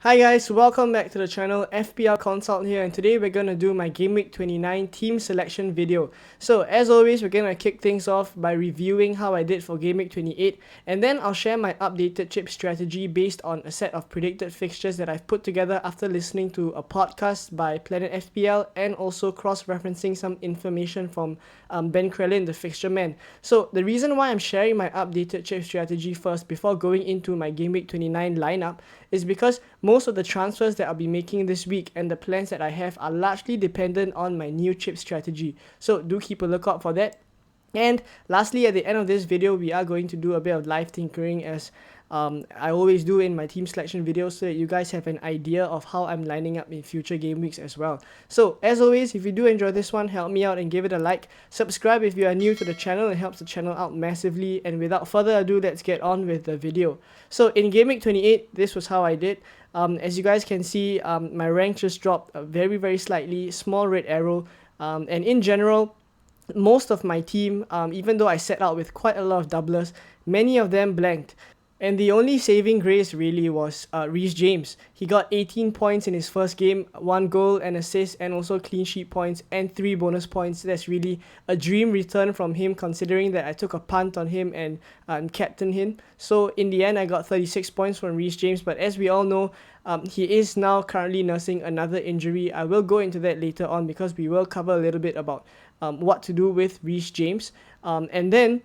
Hi guys, welcome back to the channel. FPL Consult here, and today we're gonna do my Game Week 29 team selection video. So as always, we're gonna kick things off by reviewing how I did for Game Week 28, and then I'll share my updated chip strategy based on a set of predicted fixtures that I've put together after listening to a podcast by Planet FPL and also cross-referencing some information from Ben Krellin, the fixture man. So the reason why I'm sharing my updated chip strategy first before going into my Game Week 29 lineup is because most of the transfers that I'll be making this week and the plans that I have are largely dependent on my new chip strategy. So do keep a lookout for that. And lastly, at the end of this video, we are going to do a bit of live tinkering as I always do in my team selection videos, so that you guys have an idea of how I'm lining up in future game weeks as well. So as always, if you do enjoy this one, help me out and give it a like. Subscribe if you are new to the channel, it helps the channel out massively. And without further ado, let's get on with the video. So in Game Week 28, this was how I did. As you guys can see, my rank just dropped very slightly, small red arrow, and in general, most of my team, even though I set out with quite a lot of doublers, many of them blanked. And the only saving grace really was Reece James. He got 18 points in his first game, 1 goal and assist, and also clean sheet points and 3 bonus points. That's really a dream return from him, considering that I took a punt on him and captained him. So in the end, I got 36 points from Reece James. But as we all know, he is now currently nursing another injury. I will go into that later on because we will cover a little bit about what to do with Reece James. And then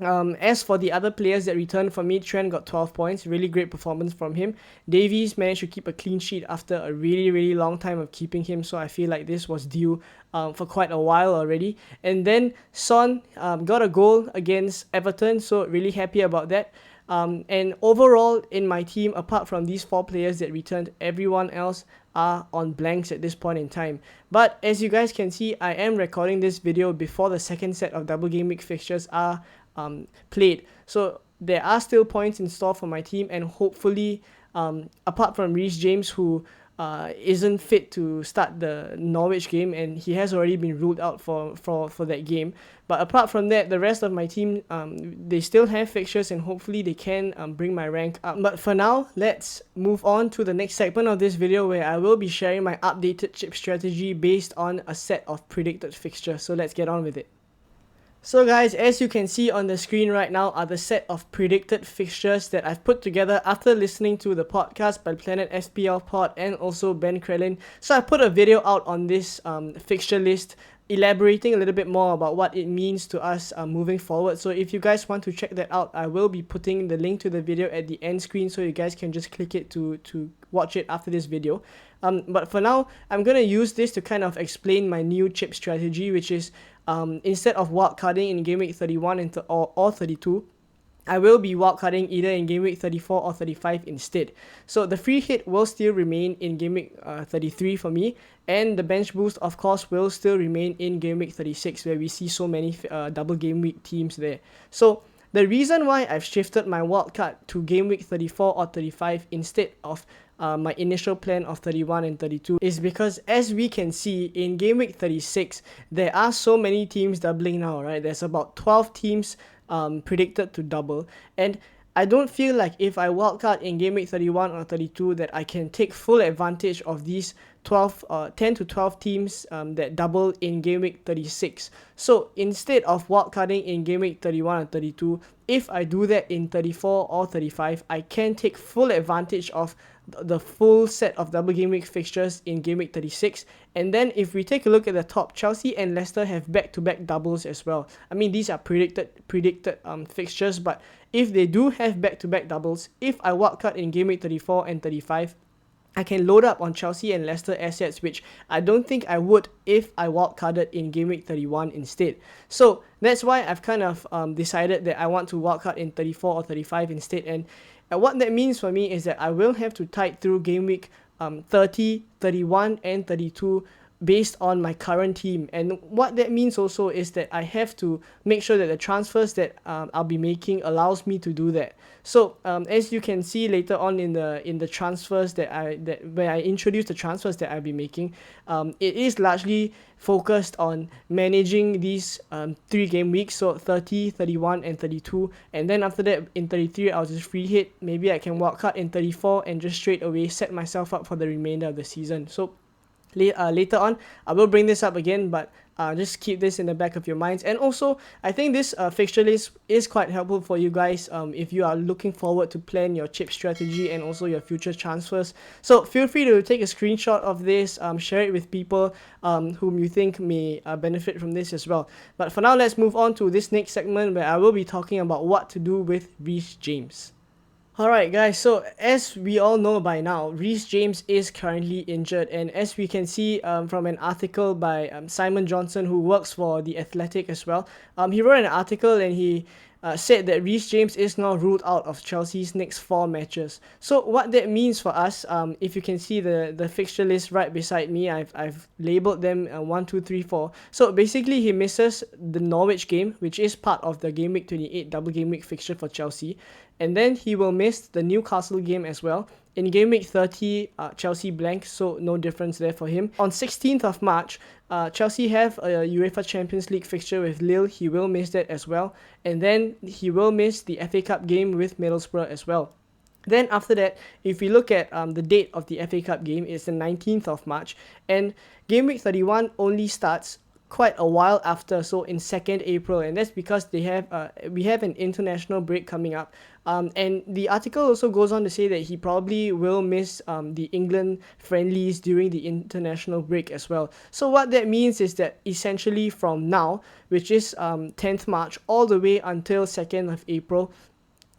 as for the other players that returned for me, Trent got 12 points, really great performance from him. Davies managed to keep a clean sheet after a really long time of keeping him, so I feel like this was due for quite a while already. And then Son got a goal against Everton, so really happy about that. And overall in my team, apart from these 4 players that returned, everyone else are on blanks at this point in time. But as you guys can see, I am recording this video before the second set of double game week fixtures are played. So there are still points in store for my team, and hopefully, apart from Reece James, who isn't fit to start the Norwich game, and he has already been ruled out for that game. But apart from that, the rest of my team, they still have fixtures, and hopefully they can bring my rank up. But for now, let's move on to the next segment of this video, where I will be sharing my updated chip strategy based on a set of predicted fixtures. So let's get on with it. So guys, as you can see on the screen right now are the set of predicted fixtures that I've put together after listening to the podcast by Planet FPL Pod and also Ben Krellin. So I put a video out on this fixture list, elaborating a little bit more about what it means to us moving forward. So if you guys want to check that out, I will be putting the link to the video at the end screen, so you guys can just click it to watch it after this video. But for now, I'm going to use this to kind of explain my new chip strategy, which is instead of wildcarding in Game Week 31 or 32, I will be wildcarding either in Game Week 34 or 35 instead. So the free hit will still remain in Game Week 33 for me, and the bench boost, of course, will still remain in Game Week 36, where we see so many double Game Week teams there. So the reason why I've shifted my wildcard to Game Week 34 or 35 instead of my initial plan of 31 and 32 is because, as we can see in Game Week 36, there are so many teams doubling now, right? There's about 12 teams predicted to double, and I don't feel like if I wildcard in Game Week 31 or 32 that I can take full advantage of these 10 to 12 teams that double in Game Week 36. So instead of wildcarding in Game Week 31 and 32, if I do that in 34 or 35, I can take full advantage of the full set of double game week fixtures in Game Week 36. And then if we take a look at the top, Chelsea and Leicester have back-to-back doubles as well. I mean, these are predicted fixtures, but if they do have back-to-back doubles, if I wildcard in Game Week 34 and 35, I can load up on Chelsea and Leicester assets, which I don't think I would if I wildcarded in Game Week 31 instead. So that's why I've kind of decided that I want to wildcard in 34 or 35 instead. And what that means for me is that I will have to tide through Game Week 30, 31 and 32 based on my current team. And what that means also is that I have to make sure that the transfers that I'll be making allows me to do that. So as you can see later on in the transfers that where I introduce the transfers that I'll be making, it is largely focused on managing these 3 game weeks, so 30, 31, and 32. And then after that, in 33, I'll just free hit. Maybe I can wildcard in 34 and just straight away set myself up for the remainder of the season. So later on, I will bring this up again, but just keep this in the back of your minds. And also, I think this fixture list is quite helpful for you guys if you are looking forward to plan your chip strategy and also your future transfers. So feel free to take a screenshot of this, share it with people whom you think may benefit from this as well. But for now, let's move on to this next segment where I will be talking about what to do with Reece James. Alright guys, so as we all know by now, Reece James is currently injured, and as we can see from an article by Simon Johnson, who works for The Athletic as well, he wrote an article and he said that Reece James is now ruled out of Chelsea's next 4 matches. So what that means for us, if you can see the fixture list right beside me, I've labelled them 1, 2, 3, 4. So basically he misses the Norwich game, which is part of the Game Week 28 double game week fixture for Chelsea. And then he will miss the Newcastle game as well. In Game Week 30, Chelsea blank, so no difference there for him. On 16th of March, Chelsea have a UEFA Champions League fixture with Lille. He will miss that as well. And then he will miss the FA Cup game with Middlesbrough as well. Then after that, if we look at the date of the FA Cup game, it's the 19th of March. And Game Week 31 only starts quite a while after, so in 2nd April, and that's because we have an international break coming up, and the article also goes on to say that he probably will miss the England friendlies during the international break as well. So what that means is that essentially from now, which is 10th March, all the way until 2nd of April,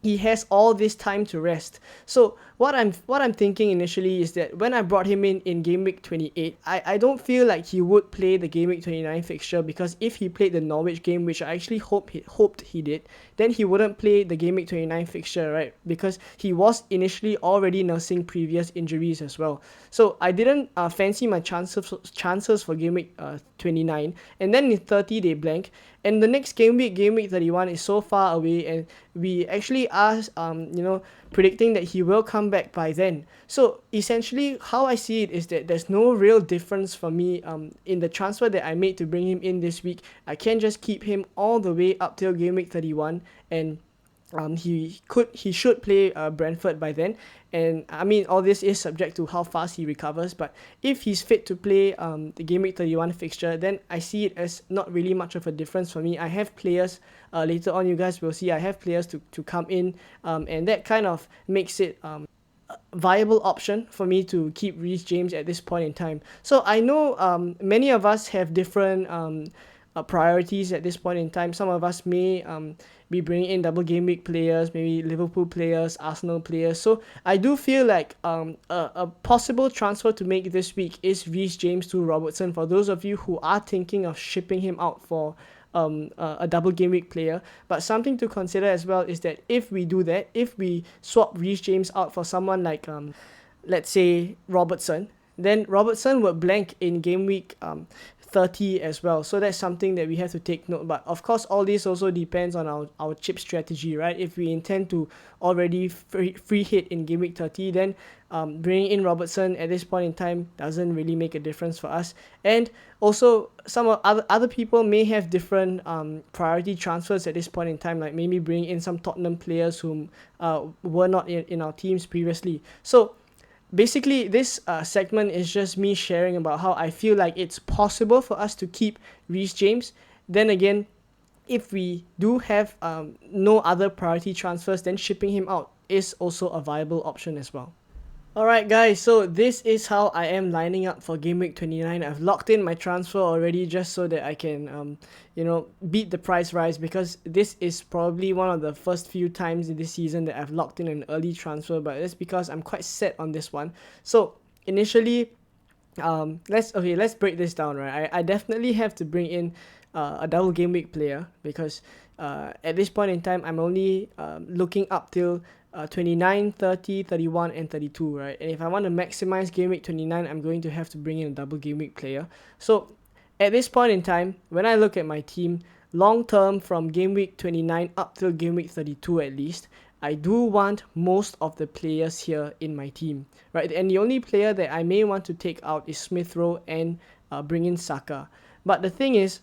he has all this time to rest. So what I'm thinking initially is that when I brought him in Game Week 28, I don't feel like he would play the Game Week 29 fixture, because if he played the Norwich game, which I actually hoped he did, then he wouldn't play the Game Week 29 fixture, right? Because he was initially already nursing previous injuries as well. So I didn't fancy my chances for Game Week 29, and then in 30 they blank. And the next game week 31, is so far away, and we actually are, predicting that he will come back by then. So essentially, how I see it is that there's no real difference for me in the transfer that I made to bring him in this week. I can just keep him all the way up till game week 31, and he should play Brentford by then. And I mean, all this is subject to how fast he recovers, but if he's fit to play the Game Week 31 fixture, then I see it as not really much of a difference for me. I have players, later on you guys will see, I have players to come in, and that kind of makes it a viable option for me to keep Reece James at this point in time. So I know many of us have different priorities at this point in time. Some of us may be bringing in double game week players, maybe Liverpool players, Arsenal players. So I do feel like a possible transfer to make this week is Reece James to Robertson, for those of you who are thinking of shipping him out for a double game week player. But something to consider as well is that if we do that, if we swap Reece James out for someone like let's say Robertson, then Robertson would blank in game week 30 as well. So that's something that we have to take note. But of course, all this also depends on our chip strategy, right? If we intend to already free hit in game week 30, then bringing in Robertson at this point in time doesn't really make a difference for us. And also, some of other people may have different priority transfers at this point in time, like maybe bringing in some Tottenham players whom were not in our teams previously. So basically, this segment is just me sharing about how I feel like it's possible for us to keep Reece James. Then again, if we do have no other priority transfers, then shipping him out is also a viable option as well. Alright guys, so this is how I am lining up for Game Week 29. I've locked in my transfer already just so that I can, beat the price rise, because this is probably one of the first few times in this season that I've locked in an early transfer, but that's because I'm quite set on this one. So initially, let's break this down, right? I definitely have to bring in a double game week player, because at this point in time, I'm only looking up till 29, 30, 31, and 32, right? And if I want to maximize game week 29, I'm going to have to bring in a double game week player. So at this point in time, when I look at my team, long term from game week 29 up till game week 32 at least, I do want most of the players here in my team, right? And the only player that I may want to take out is Smith Rowe and bring in Saka. But the thing is,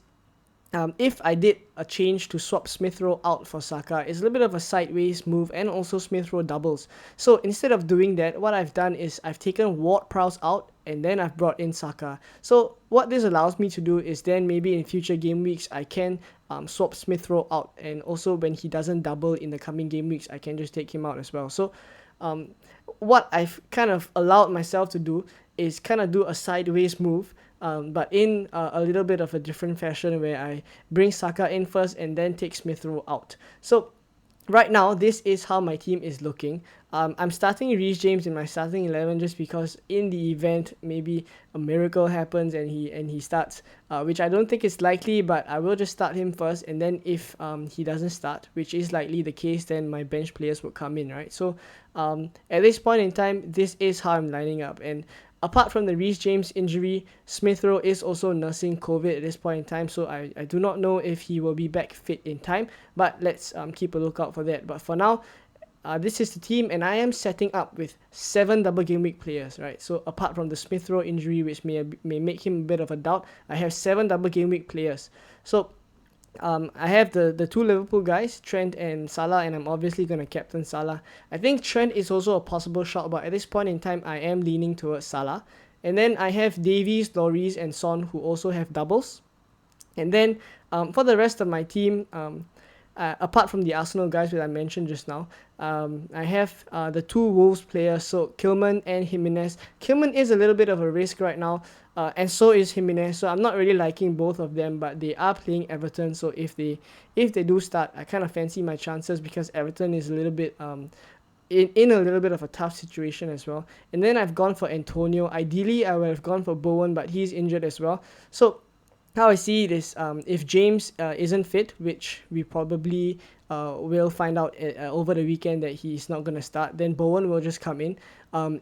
if I did a change to swap Smith Rowe out for Saka, it's a little bit of a sideways move, and also Smith Rowe doubles. So instead of doing that, what I've done is I've taken Ward-Prowse out and then I've brought in Saka. So what this allows me to do is then maybe in future game weeks I can swap Smith Rowe out, and also when he doesn't double in the coming game weeks, I can just take him out as well. So what I've kind of allowed myself to do is kind of do a sideways move, but in a little bit of a different fashion, where I bring Saka in first and then take Smith Rowe out. So right now, this is how my team is looking. I'm starting Reece James in my starting 11 just because in the event maybe a miracle happens and he starts, which I don't think is likely, but I will just start him first, and then if he doesn't start, which is likely the case, then my bench players will come in, right? So at this point in time, this is how I'm lining up. And apart from the Reece James injury, Smith Rowe is also nursing COVID at this point in time, so I do not know if he will be back fit in time, but let's keep a lookout for that. But for now, this is the team, and I am setting up with 7 double game week players, right? So apart from the Smith Rowe injury, which may make him a bit of a doubt, I have 7 double game week players. So I have the 2 Liverpool guys, Trent and Salah, and I'm obviously going to captain Salah. I think Trent is also a possible shot, but at this point in time, I am leaning towards Salah. And then I have Davies, Lloris, and Son, who also have doubles. And then for the rest of my team, apart from the Arsenal guys that I mentioned just now, I have the 2 Wolves players, so Kilman and Jimenez. Kilman is a little bit of a risk right now, and so is Jimenez, so I'm not really liking both of them, but they are playing Everton, so if they do start, I kind of fancy my chances, because Everton is a little bit in a little bit of a tough situation as well. And then I've gone for Antonio. Ideally I would have gone for Bowen, but he's injured as well. So how I see it is, if James isn't fit, which we probably will find out over the weekend that he's not going to start, then Bowen will just come in.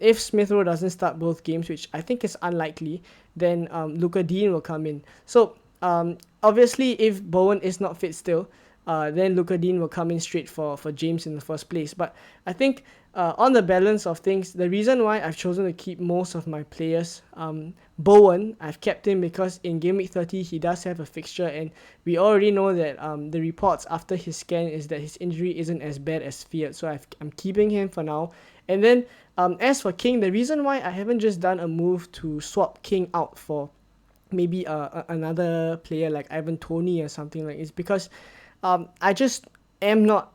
If Smith Rowe doesn't start both games, which I think is unlikely, then Luka Dean will come in. So obviously, if Bowen is not fit still, then Luka Dean will come in straight for James in the first place. But I think on the balance of things, the reason why I've chosen to keep most of my players, Bowen, I've kept him because in game week 30 he does have a fixture, and we already know that the reports after his scan is that his injury isn't as bad as feared, so I'm keeping him for now. And then as for King, the reason why I haven't just done a move to swap King out for maybe another player like Ivan Toney or something like, is because I just am not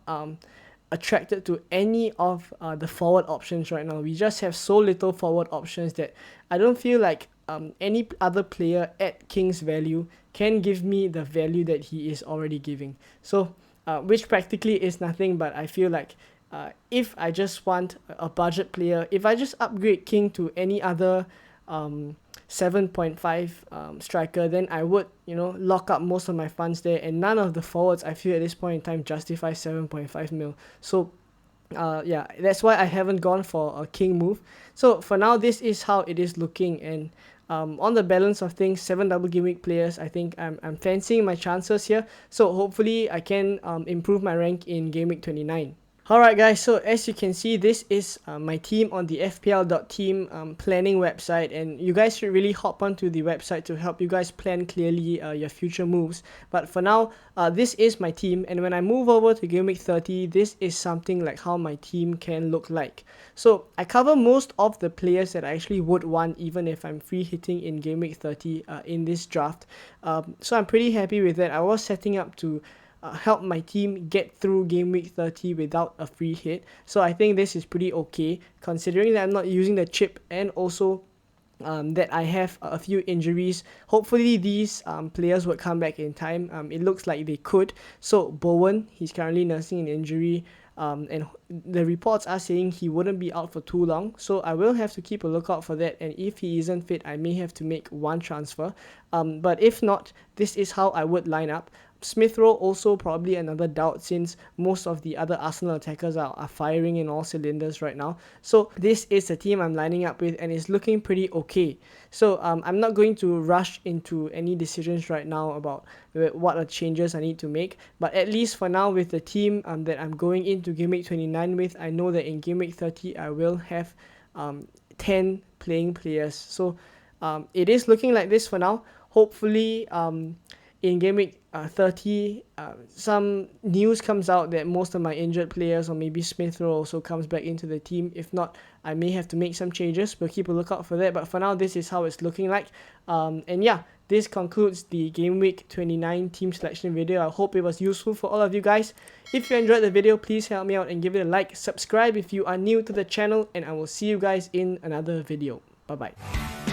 attracted to any of the forward options right now. We just have so little forward options that I don't feel like any other player at King's value can give me the value that he is already giving. So which practically is nothing, but I feel like if I just want a budget player, if I just upgrade King to any other 7.5 striker, then I would, lock up most of my funds there, and none of the forwards I feel at this point in time justify 7.5 mil. So yeah, that's why I haven't gone for a King move. So for now, this is how it is looking, and on the balance of things, 7 double game week players, I think I'm fancying my chances here. So hopefully I can improve my rank in game week 29. Alright guys, so as you can see, this is my team on the FPL.team planning website, and you guys should really hop onto the website to help you guys plan clearly your future moves. But for now, this is my team, and when I move over to Game Week 30, this is something like how my team can look like. So I cover most of the players that I actually would want even if I'm free hitting in Game Week 30 in this draft. So I'm pretty happy with that. I was setting up to help my team get through game week 30 without a free hit, so I think this is pretty okay considering that I'm not using the chip, and also that I have a few injuries. Hopefully these players would come back in time. It looks like they could. So Bowen, he's currently nursing an injury, and the reports are saying he wouldn't be out for too long, so I will have to keep a lookout for that, and if he isn't fit, I may have to make one transfer, but if not, this is how I would line up. Smith Rowe also probably another doubt, since most of the other Arsenal attackers are firing in all cylinders right now. So this is the team I'm lining up with, and it's looking pretty okay. So I'm not going to rush into any decisions right now about what are changes I need to make. But at least for now, with the team that I'm going into Game Week 29 with, I know that in Game Week 30 I will have 10 playing players. So it is looking like this for now. Hopefully in Game Week 30, some news comes out that most of my injured players, or maybe Smith Rowe, also comes back into the team. If not, I may have to make some changes. We'll keep a lookout for that. But for now, this is how it's looking like. And yeah, this concludes the Game Week 29 team selection video. I hope it was useful for all of you guys. If you enjoyed the video, please help me out and give it a like. Subscribe if you are new to the channel, and I will see you guys in another video. Bye bye.